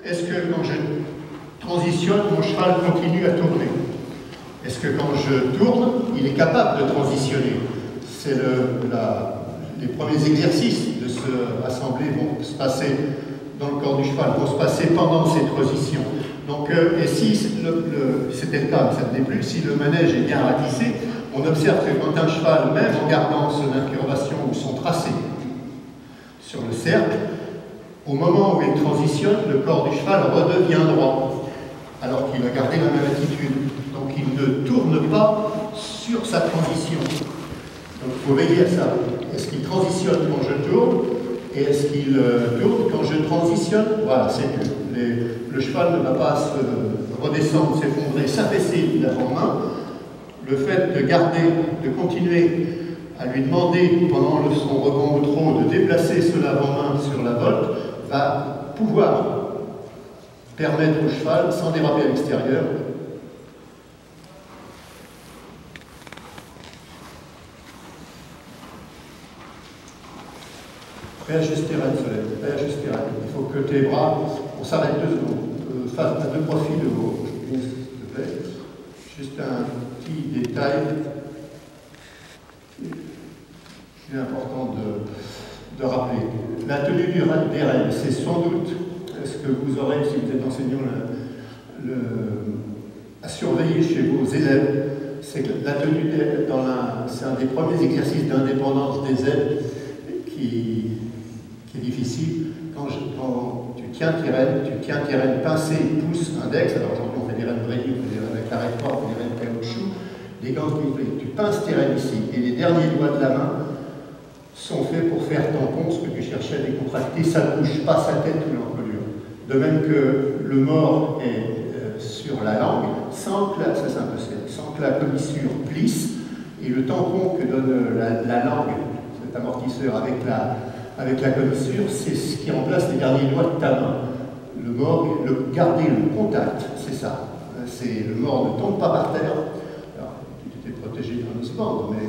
est-ce que quand je transitionne, mon cheval continue à tourner? Est-ce que quand je tourne, il est capable de transitionner? C'est les premiers exercices de ce assemblée vont se passer dans le corps du cheval, vont se passer pendant ces transitions. Donc, et si c'était le cas, ça ne l'est plus, si le manège est bien ratissé, on observe que quand un cheval, même en gardant son incurvation ou son tracé sur le cercle, au moment où il transitionne, le corps du cheval redevient droit, alors qu'il a gardé la même attitude. Donc il ne tourne pas sur sa transition. Donc il faut veiller à ça. Est-ce qu'il transitionne quand je tourne? Et est-ce qu'il tourne quand je transitionne? Voilà, c'est mieux. Le cheval ne va pas se redescendre, s'effondrer, s'affaisser d'avant-main. Le fait de continuer à lui demander pendant son rebond au trot de déplacer ce l'avant-main sur la volte va pouvoir permettre au cheval, sans déraper à l'extérieur, réajuster la soleil, réajuster la. Il faut que tes bras, on s'arrête 2 secondes, face à 2 profils de haut, s'il te plaît. Juste un petit détail qui est important de rappeler. La tenue des rênes, c'est sans doute ce que vous aurez, si vous êtes enseignant, à surveiller chez vos élèves. C'est que la tenue c'est un des premiers exercices d'indépendance des ailes qui est difficile. Quand tu tiens tes rênes pincées, pouce, index, alors aujourd'hui on fait des rênes braillées, on fait des rênes avec l'arrêt fort, on fait des rênes caoutchouc, des gants qui tu pinces tes rênes ici, et les derniers doigts de la main sont faits pour faire tampon, ce que tu cherchais à décontracter sa bouche, pas sa tête ou l'encolure. De même que le mors est sur la langue, sans que la commissure plisse, et le tampon que donne la langue, cet amortisseur avec la commissure, c'est ce qui remplace les derniers doigts de ta main. Le mort, garder le contact, c'est ça. Le mort ne tombe pas par terre. Alors, tu t'étais protégé d'un osbande, mais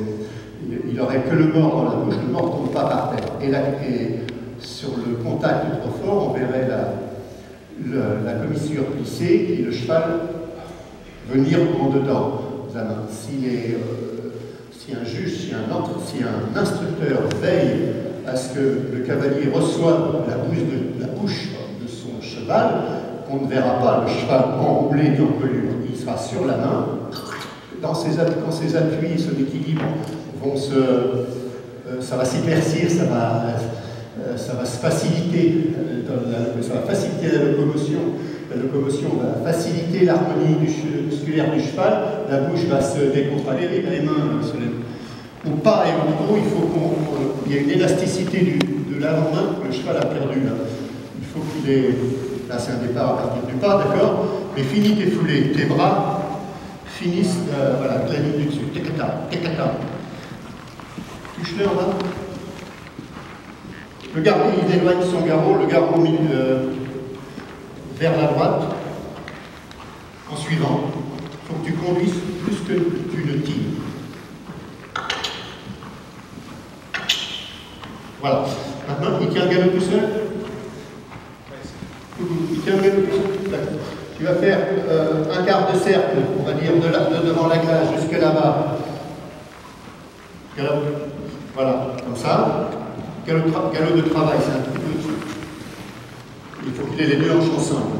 il n'aurait que le mort dans la bouche, le mort ne tombe pas par terre. Et sur le contact trop fort, on verrait la commissure plissée et le cheval venir en dedans. Si un juge, si un instructeur veille à ce que le cavalier reçoive la bouche de son cheval, on ne verra pas le cheval enroulé d'encolure. Il sera sur la main. Quand ses appuis et son équilibre vont ça va s'éclaircir, ça va se faciliter, ça va faciliter la locomotion. La locomotion va faciliter l'harmonie musculaire du cheval, la bouche va se décontracter, les mains se lèvent. Au pas et au gros, il faut qu'il y ait une élasticité de l'avant-main que le cheval a perdu là. Il faut qu'il ait. Là, c'est un départ à partir du pas, d'accord? Mais finis tes foulées, tes bras finissent, voilà, avec la ligne du dessus. Tekata, tekata. Touche-le en bas. Le garrot, il éloigne son garrot, le garrot mis vers la droite, en suivant. Il faut que tu conduises plus que tu ne tires. Voilà. Maintenant, il tient le galop tout seul. Il tient le galop tout seul. Tu vas faire un quart de cercle, on va dire, de devant la cage jusque là-bas. Galop. Voilà, comme ça. Galop de travail, c'est un petit peu dessus. Il faut qu'il ait les deux hanches ensemble.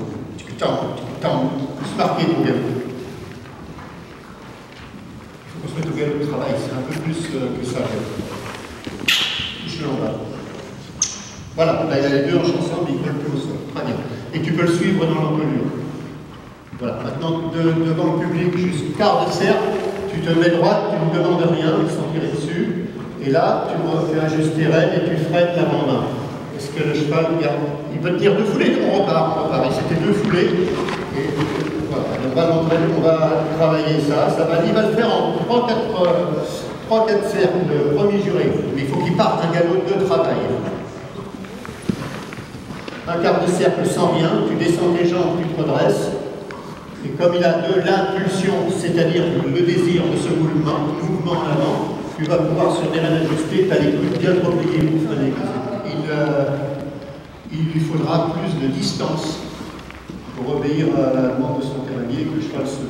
Plus marqué ton galop. Il faut qu'on se mette au galop de travail, c'est un peu plus que ça. En bas. Voilà, là il y a les deux hanches ensemble, il colle plus au sol. Très bien. Et tu peux le suivre dans l'encolure. Voilà, maintenant devant le public, juste quart de cercle, tu te mets droite, tu ne demandes rien, sans tirer dessus. Et là, tu ajustes tes rênes et tu freines l'avant-main. Est-ce que le cheval, il peut tenir 2 foulées? On repart. C'était 2 foulées. Et voilà, on va travailler ça. Il va le faire en 3-4 cercles, le premier juré, mais il faut qu'il parte un galop de travail. Un quart de cercle sans rien, tu descends tes jambes, tu te redresses, et comme il a de l'impulsion, c'est-à-dire le désir de ce mouvement en avant, tu vas pouvoir sur des rênes ajustées, tu as les coudes bien repliés pour freiner. Il lui faudra plus de distance pour obéir à la demande de son cavalier, que le cheval se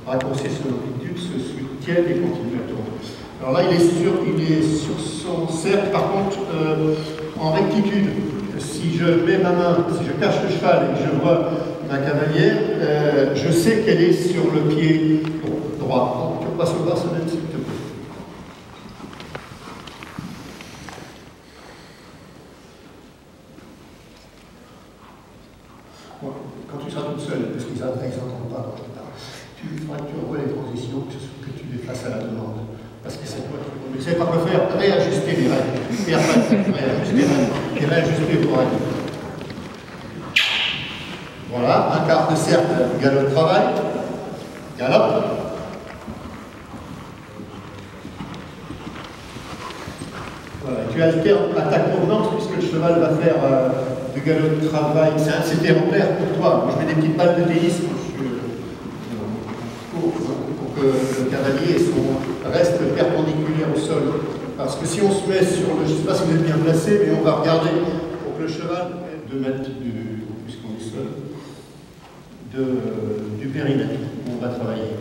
raccourcisse son amplitude, se soutienne et continue à tourner. Alors là, il est sur son cercle, par contre, en rectitude. Si je mets ma main, si je cache le cheval et que je vois ma cavalière, je sais qu'elle est sur le pied droit. Tu passes au personnel, s'il te plaît. Bon, quand tu seras toute seule, parce qu'ils n'entendent pas quand je parle, tu feras que tu revois les transitions, que tu les fasses à la demande. Parce que c'est toi qui ne sais pas quoi faire, réajuster les règles. Et après, réajuster vos règles. Voilà, un quart de cercle, galop de travail, galop. Voilà, tu alternes à ta convenance, puisque le cheval va faire du galop de travail. C'était en clair pour toi. Moi, je mets des petites balles de tennis pour que le cavalier reste perpendiculaire au sol. Parce que si on se met sur le... Je ne sais pas si vous êtes bien placé, mais on va regarder pour que le cheval ait 2 mètres puisqu'on est seul, du périmètre où on va travailler.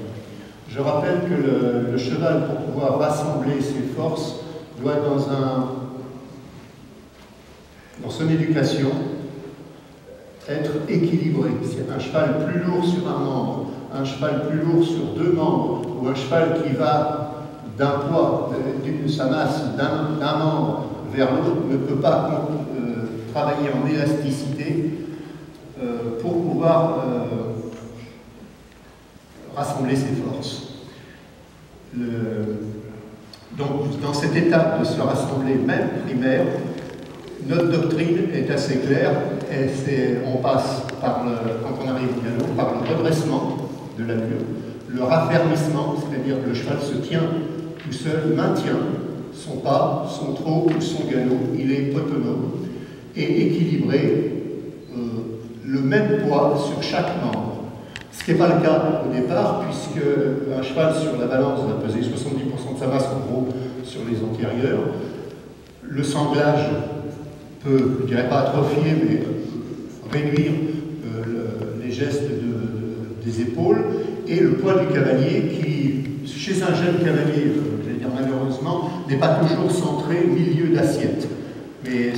Je rappelle que le cheval, pour pouvoir rassembler ses forces, doit dans son éducation être équilibré. C'est un cheval plus lourd sur un membre, un cheval plus lourd sur 2 membres, ou un cheval qui va d'un poids, de sa masse, d'un membre vers l'autre, ne peut pas travailler en élasticité pour pouvoir rassembler ses forces. Donc, dans cette étape de se rassembler, même primaire, notre doctrine est assez claire. On passe, quand on arrive au galop, par le redressement de l'allure, le raffermissement, c'est-à-dire que le cheval se tient tout seul, maintient son pas, son trot ou son galop, il est autonome et équilibré, le même poids sur chaque membre. Ce qui n'est pas le cas au départ, puisque un cheval sur la balance va peser 70% de sa masse, en gros, sur les antérieurs. Le sanglage peut, je ne dirais pas atrophier, mais réduire les gestes des épaules, et le poids du cavalier qui, chez un jeune cavalier, je vais dire malheureusement, n'est pas toujours centré au milieu d'assiette. Mais